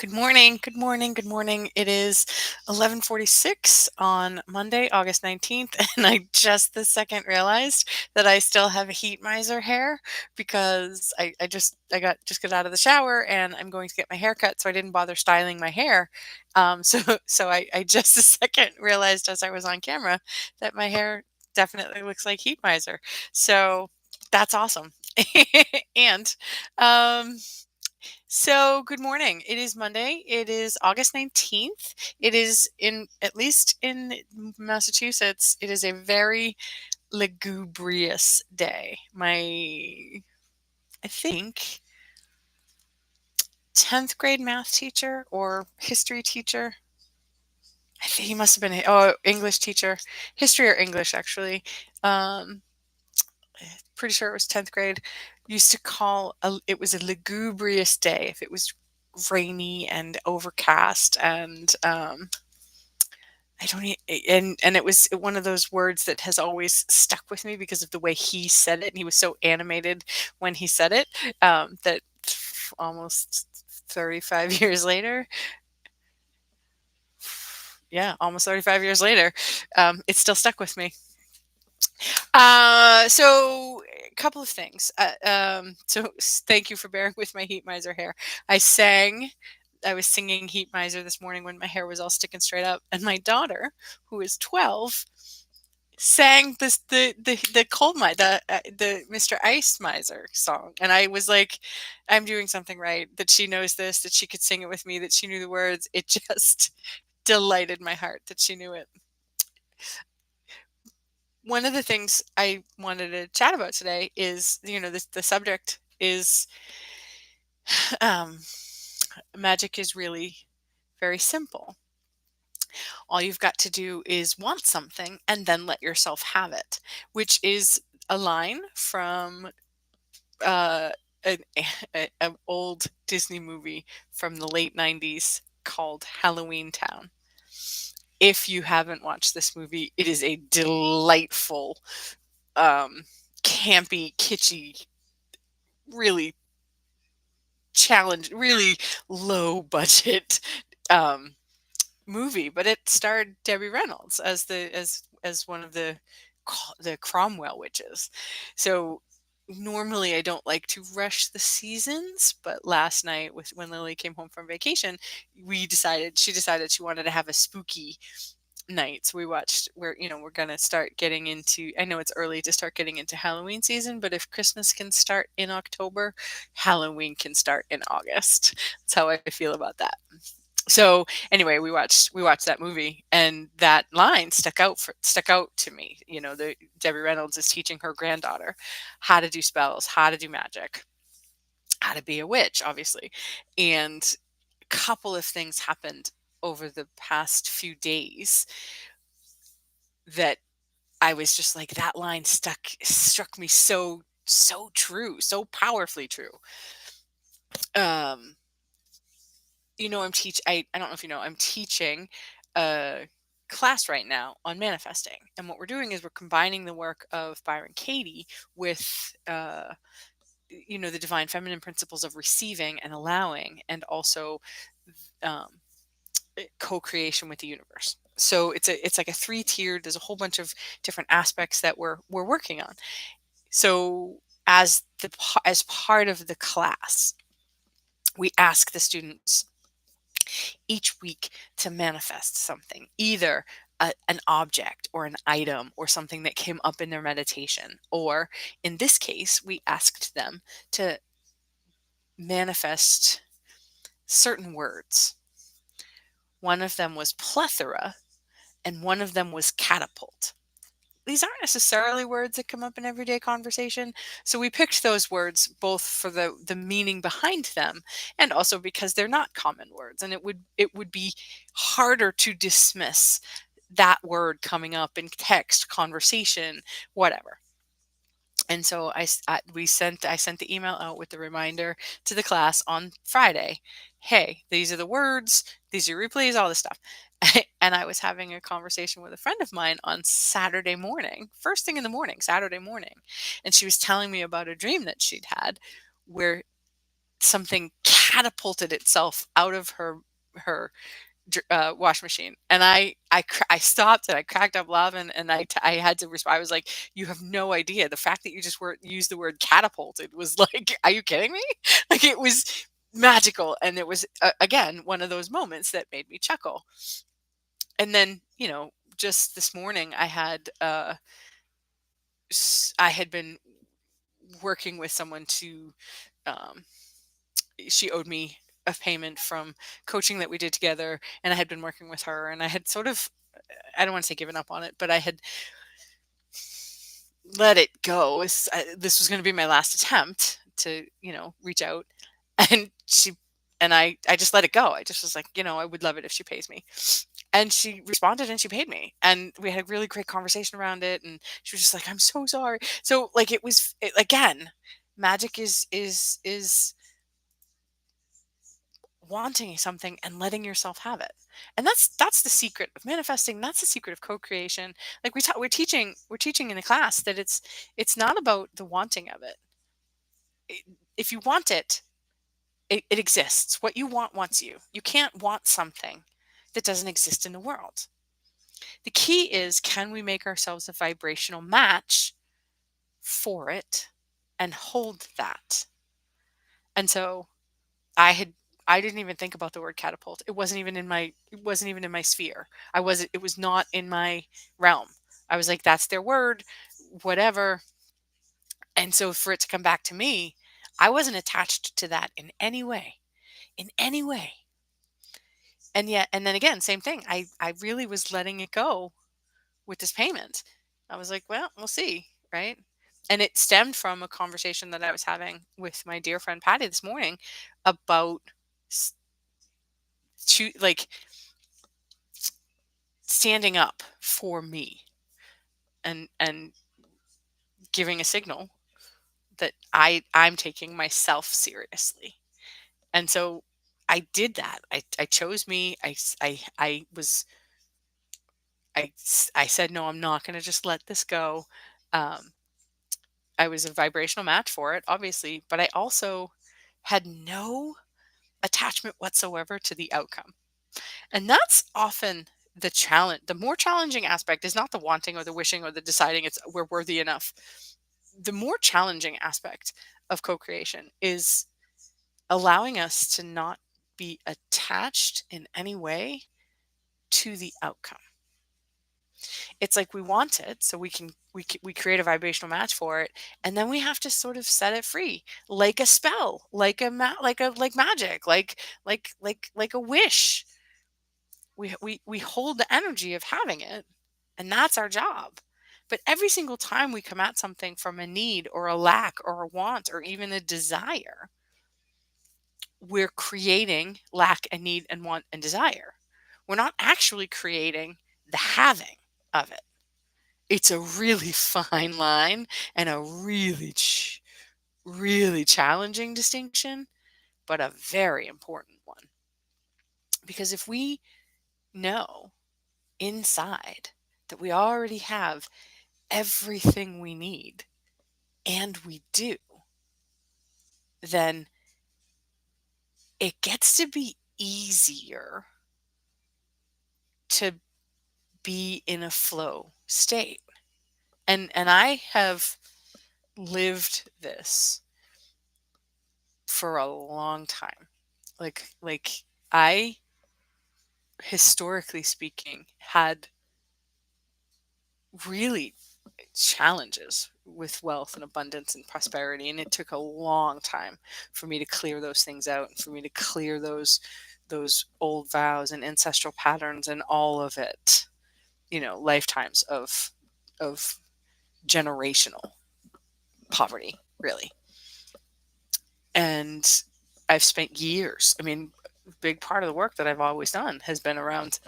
Good morning. Good morning. Good morning. It is 11:46 on Monday, August 19th, and I just this second realized that I still have heat miser hair because I got out of the shower and I'm going to get my hair cut, so I didn't bother styling my hair. So I just a second realized as I was on camera that my hair definitely looks like heat miser. So that's awesome. And um good morning. It is Monday. It is August 19th. It is at least in Massachusetts, it is a very lugubrious day. I think, 10th grade math teacher or history teacher. I think he must have been, English teacher, history or English, actually. Um, Pretty sure it was 10th grade. Used to it was a lugubrious day if it was rainy and overcast and I don't e and it was one of those words that has always stuck with me because of the way he said it, and he was so animated when he said it, that almost 35 years later, yeah, almost 35 years later, it's still stuck with me. So a couple of things. Thank you for bearing with my heat miser hair. I sang, I was singing Heat Miser this morning when my hair was all sticking straight up, and my daughter, who is 12, sang the cold the Mr. Ice Miser song, and I was like, I'm doing something right. That she knows this, that she could sing it with me, that she knew the words. It just delighted my heart that she knew it. One of the things I wanted to chat about today is, the subject is um, magic is really very simple. All you've got to do is want something and then let yourself have it, which is a line from uh, an, an old Disney movie from the late 90s called Halloween Town. If you haven't watched this movie, it is a delightful, um, campy, kitschy, really really low budget um, movie, but it starred Debbie Reynolds as one of the Cromwell witches. So normally I don't like to rush the seasons, but last night when Lily came home from vacation, she decided she wanted to have a spooky night. So we watched we're going to start getting into, I know it's early to start getting into Halloween season, but if Christmas can start in October, Halloween can start in August. That's how I feel about that. So anyway, we watched that movie, and that line stuck out to me. The Debbie Reynolds is teaching her granddaughter how to do spells, how to do magic, how to be a witch, obviously. And a couple of things happened over the past few days that I was just like, that line struck me so true, so powerfully true. Um, I don't know if you know, I'm teaching a class right now on manifesting. And what we're doing is we're combining the work of Byron Katie with the divine feminine principles of receiving and allowing, and also um, co-creation with the universe. So it's like a three-tiered, there's a whole bunch of different aspects that we're working on. So as part of the class, we ask the students each week to manifest something, either an object or an item or something that came up in their meditation. Or in this case, we asked them to manifest certain words. One of them was plethora, and one of them was catapult. These aren't necessarily words that come up in everyday conversation. So we picked those words both for the meaning behind them, and also because they're not common words, and it would be harder to dismiss that word coming up in text, conversation, whatever. And so I sent the email out with the reminder to the class on Friday. Hey, these are the words, these are replays, all this stuff. And I was having a conversation with a friend of mine on Saturday morning, first thing in the morning, Saturday morning. And she was telling me about a dream that she'd had where something catapulted itself out of her wash machine. And I stopped and I cracked up laughing, and I had to respond. I was like, "You have no idea. The fact that you just used the word catapulted was like, are you kidding me?" Like, it was magical, and it was again one of those moments that made me chuckle. And then, just this morning, I had been working with someone to um, she owed me a payment from coaching that we did together, and I had been working with her, and I had sort of, I don't want to say given up on it, but I had let it go. This was going to be my last attempt to, reach out. And I just let it go. I just was like, I would love it if she pays me. And she responded and she paid me. And we had a really great conversation around it. And she was just like, I'm so sorry. So, like, again, magic is wanting something and letting yourself have it. And that's the secret of manifesting. That's the secret of co-creation. Like, we're teaching in a class that it's not about the wanting of it. If you want it, it exists. What you want wants you. You can't want something that doesn't exist in the world. The key is, can we make ourselves a vibrational match for it and hold that? And so I didn't even think about the word catapult. It wasn't even in my sphere. It was not in my realm. I was like, that's their word, whatever. And so for it to come back to me, I wasn't attached to that in any way. In any way. And then again, same thing. I really was letting it go with this payment. I was like, well, we'll see, right? And it stemmed from a conversation that I was having with my dear friend Patty this morning about s- like standing up for me and giving a signal that I'm taking myself seriously. And so I did that. I chose me. I said, no, I'm not going to just let this go. Um, I was a vibrational match for it, obviously, but I also had no attachment whatsoever to the outcome. And that's often the challenge. The more challenging aspect is not the wanting or the wishing or the deciding we're worthy enough. The more challenging aspect of co-creation is allowing us to not be attached in any way to the outcome. It's like we want it, so we create a vibrational match for it, and then we have to sort of set it free, like a spell, like magic, like a wish. We hold the energy of having it, and that's our job. But every single time we come at something from a need or a lack or a want or even a desire, we're creating lack and need and want and desire. We're not actually creating the having of it. It's a really fine line and a really challenging distinction, but a very important one. Because if we know inside that we already have everything we need, and we do, then it gets to be easier to be in a flow state. And I have lived this for a long time. Like I, historically speaking, had really challenges with wealth and abundance and prosperity, and it took a long time for me to clear those things out and for me to clear those old vows and ancestral patterns and all of it, lifetimes of generational poverty, really. And I've spent years, I mean, a big part of the work that I've always done has been around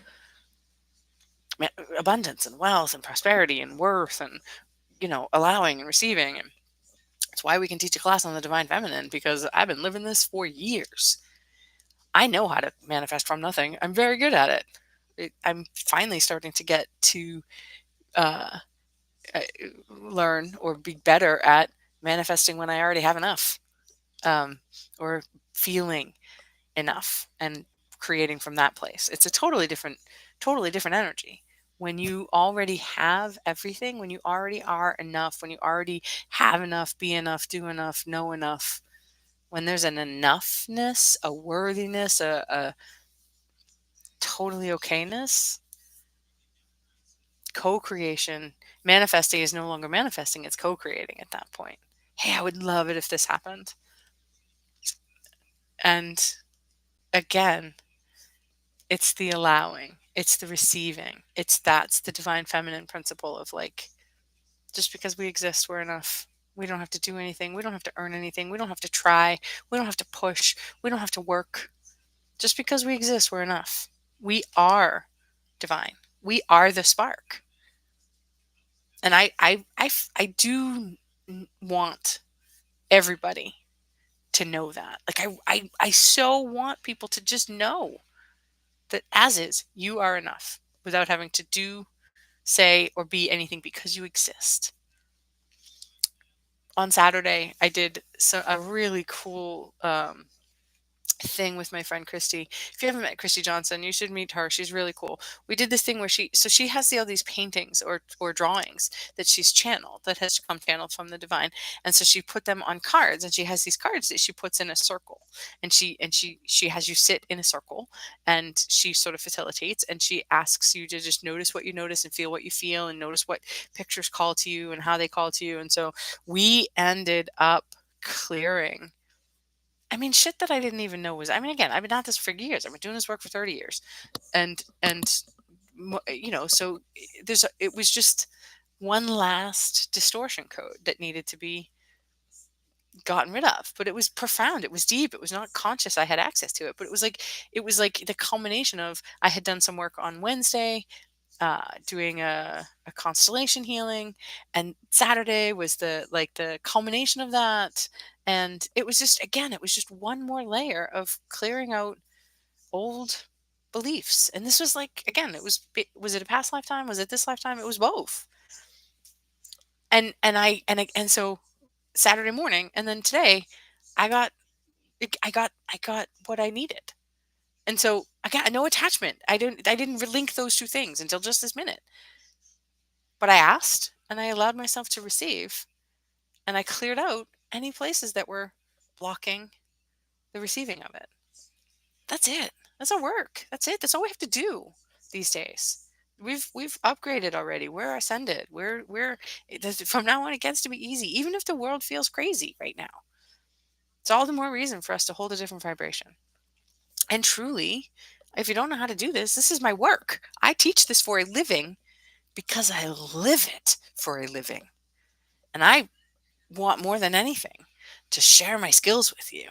abundance and wealth and prosperity and worth and, allowing and receiving. And it's why we can teach a class on the divine feminine, because I've been living this for years. I know how to manifest from nothing. I'm very good at it. I'm finally starting to get to uh, uh, learn or be better at manifesting when I already have enough, or feeling enough and creating from that place. It's a totally different energy. When you already have everything, when you already are enough, when you already have enough, be enough, do enough, know enough, when there's an enoughness, a worthiness, a totally okayness, co-creation, manifesting is no longer manifesting, it's co-creating at that point. Hey, I would love it if this happened. And again, it's the allowing, it's the receiving. That's the divine feminine principle of like, just because we exist, we're enough. We don't have to do anything. We don't have to earn anything. We don't have to try. We don't have to push. We don't have to work. Just because we exist, we're enough. We are divine. We are the spark. And I do want everybody to know that. Like I so want people to just know that as is, you are enough without having to do, say, or be anything because you exist. On Saturday, I did a really cool thing with my friend Christy. If you haven't met Christy Johnson, you should meet her. She's really cool. We did this thing where she has all these paintings or drawings that she's channeled, that has come channeled from the divine. And so she put them on cards, and she has these cards that she puts in a circle. And she has you sit in a circle, and she sort of facilitates, and she asks you to just notice what you notice and feel what you feel and notice what pictures call to you and how they call to you. And so we ended up clearing, I mean, shit that I didn't even know was. I mean, again, I've been at this for years. I've been doing this work for 30 years, and so it was just one last distortion code that needed to be gotten rid of. But it was profound. It was deep. It was not conscious. I had access to it, but it was like the culmination of, I had done some work on Wednesday, doing a constellation healing, and Saturday was the culmination of that. And it was just, again, it was just one more layer of clearing out old beliefs. And this was like, again, was it a past lifetime, was it this lifetime? It was both. And so Saturday morning, and then today, i got I got what I needed. And so I got no attachment. I didn't link those two things until just this minute. But I asked, and I allowed myself to receive, and I cleared out any places that were blocking the receiving of it. That's it. That's our work. That's it. That's all we have to do these days. We've upgraded already. We're ascended. From now on, it gets to be easy, even if the world feels crazy right now. It's all the more reason for us to hold a different vibration. And truly, if you don't know how to do this, this is my work. I teach this for a living because I live it for a living. And I want more than anything to share my skills with you.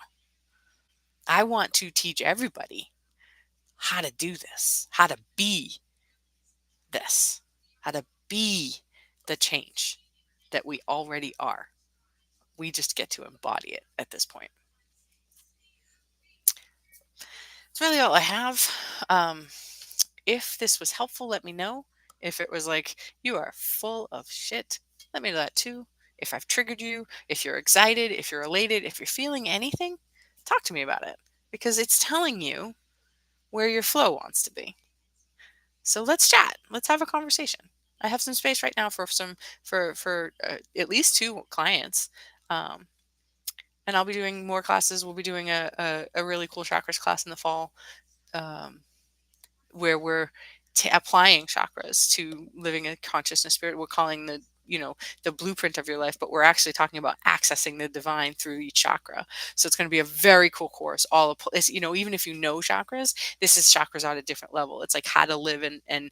I want to teach everybody how to do this, how to be this, how to be the change that we already are. We just get to embody it at this point. That's really all I have. If this was helpful, let me know. If it was like, you are full of shit, let me know that too. If I've triggered you, if you're excited, if you're elated, if you're feeling anything, talk to me about it, because it's telling you where your flow wants to be. So let's chat. Let's have a conversation. I have some space right now for at least 2 clients. And I'll be doing more classes. We'll be doing a really cool chakras class in the fall, where we're applying chakras to living a consciousness spirit. We're calling the blueprint of your life, but we're actually talking about accessing the divine through each chakra. So it's going to be a very cool course. Even if you know chakras, this is chakras on a different level. It's like how to live and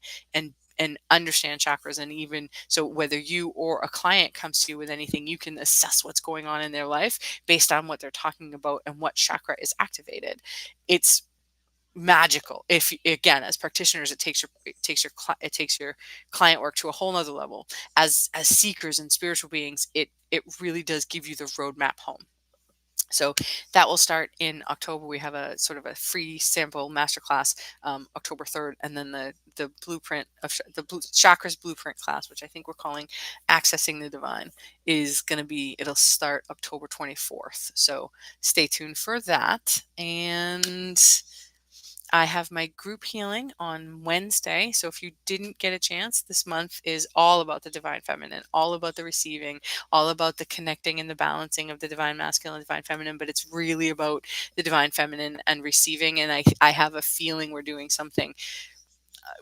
understand chakras. And even so, whether you or a client comes to you with anything, you can assess what's going on in their life based on what they're talking about and what chakra is activated. It's magical. If, again, as practitioners, it takes your client work to a whole nother level. As seekers and spiritual beings, it really does give you the roadmap home. So that will start in October. We have a sort of a free sample masterclass, October 3rd, and then the blueprint of chakras blueprint class, which I think we're calling Accessing the Divine, is going to be, it'll start October 24th. So stay tuned for that. And I have my group healing on Wednesday. So if you didn't get a chance, this month is all about the divine feminine, all about the receiving, all about the connecting and the balancing of the divine masculine and divine feminine. But it's really about the divine feminine and receiving. And I have a feeling we're doing something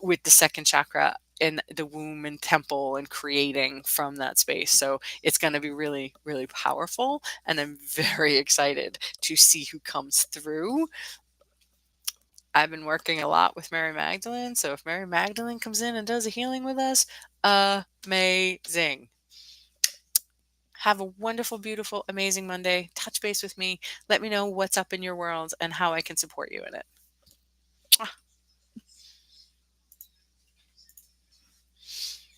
with the second chakra in the womb and temple and creating from that space. So it's going to be really, really powerful. And I'm very excited to see who comes through. I've been working a lot with Mary Magdalene, so if Mary Magdalene comes in and does a healing with us, amazing. Have a wonderful, beautiful, amazing Monday. Touch base with me. Let me know what's up in your world and how I can support you in it.